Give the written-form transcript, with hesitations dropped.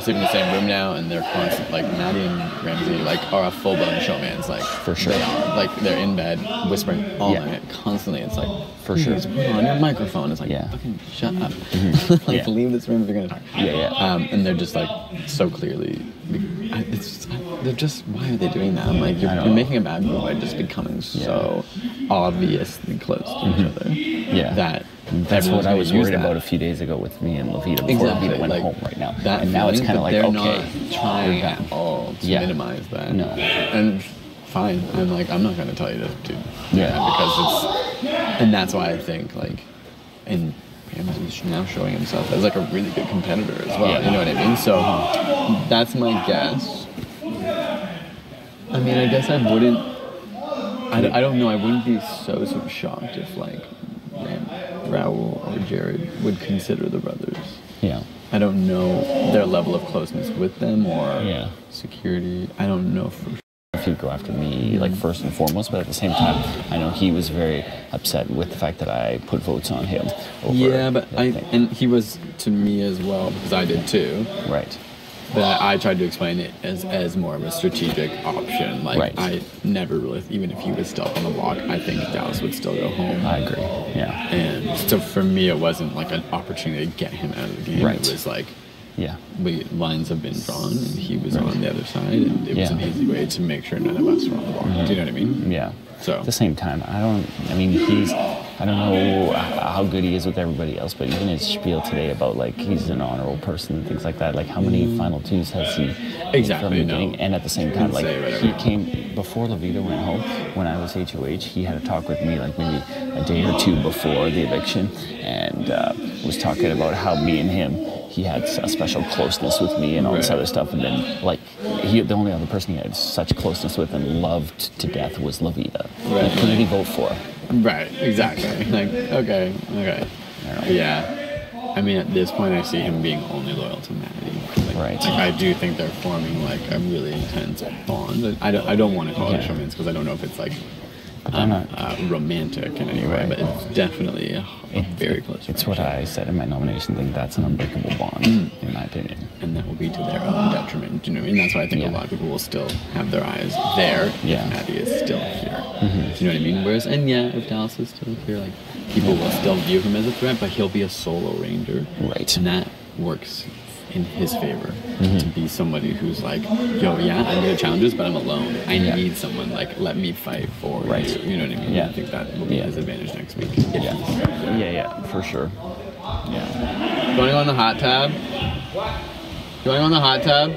sleep in the same room now, and they're constant. Like Maddie and Ramsey, like are a full blown showmans. Like for sure, they are. Like they're in bed whispering all night, constantly. It's like for sure. Just put on your microphone. It's like fucking shut up. Like leave this room if you're gonna talk. And they're just like so clearly. They're just. Why are they doing that? I'm like, you're making a bad move by just becoming so obviously close to each other. Yeah. That's what I was worried about a few days ago with me and Levita before Levita went home right now. And now it's kind of like, they're okay. Not trying at all to minimize that. No. And fine. I'm like, I'm not going to tell you to do that because it's... And that's why I think, like... And he's now showing himself as, like, a really good competitor as well. You know what I mean? So that's my guess. I mean, I guess I wouldn't... I don't know. I wouldn't be so shocked if, like... Raul or Jared would consider the brothers. Yeah. I don't know their level of closeness with them or security. I don't know for sure. If he'd go after me, like, first and foremost, but at the same time, I know he was very upset with the fact that I put votes on him. But and he was to me as well, because I did too. Right. But I tried to explain it as more of a strategic option. Like, I never really, even if he was still on the block, I think Dallas would still go home. I agree, And so for me, it wasn't like an opportunity to get him out of the game. It was like, lines have been drawn, and he was on the other side, and it was an easy way to make sure none of us were on the block. Do you know what I mean? Yeah. So at the same time, I don't know how good he is with everybody else, but even his spiel today about, like, he's an honorable person and things like that, like, how many final twos has he from the beginning? And at the same time, like, he came before Levita went home. When I was HOH, he had a talk with me, like, maybe a day or two before the eviction, and was talking about how me and him, he had a special closeness with me and all this other stuff, and then, like, the only other person he had such closeness with and loved to death was Levita. Like, who did he vote for? Right, exactly. Like, okay. Yeah. I mean, at this point, I see him being only loyal to Maddie. Like, I do think they're forming, like, a really intense bond. I don't want to call it showmans because I don't know if it's, like, romantic in any way, but it's definitely a very close It's what I said in my nomination thing. That's an unbreakable bond, in my opinion. And that will be to their own detriment. Do you know what I mean? That's why I think a lot of people will still have their eyes there if Maddie is still here. Do you know what I mean? Whereas, if Dallas is still here, like, people will still view him as a threat, but he'll be a solo ranger. Right. And that works in his favor to be somebody who's like, I'm going to challenges, but I'm alone. I need someone, like, let me fight for you. You know what I mean? I think that will be his advantage next week. For sure. Yeah. Going on the hot tab? Going on the hot tab?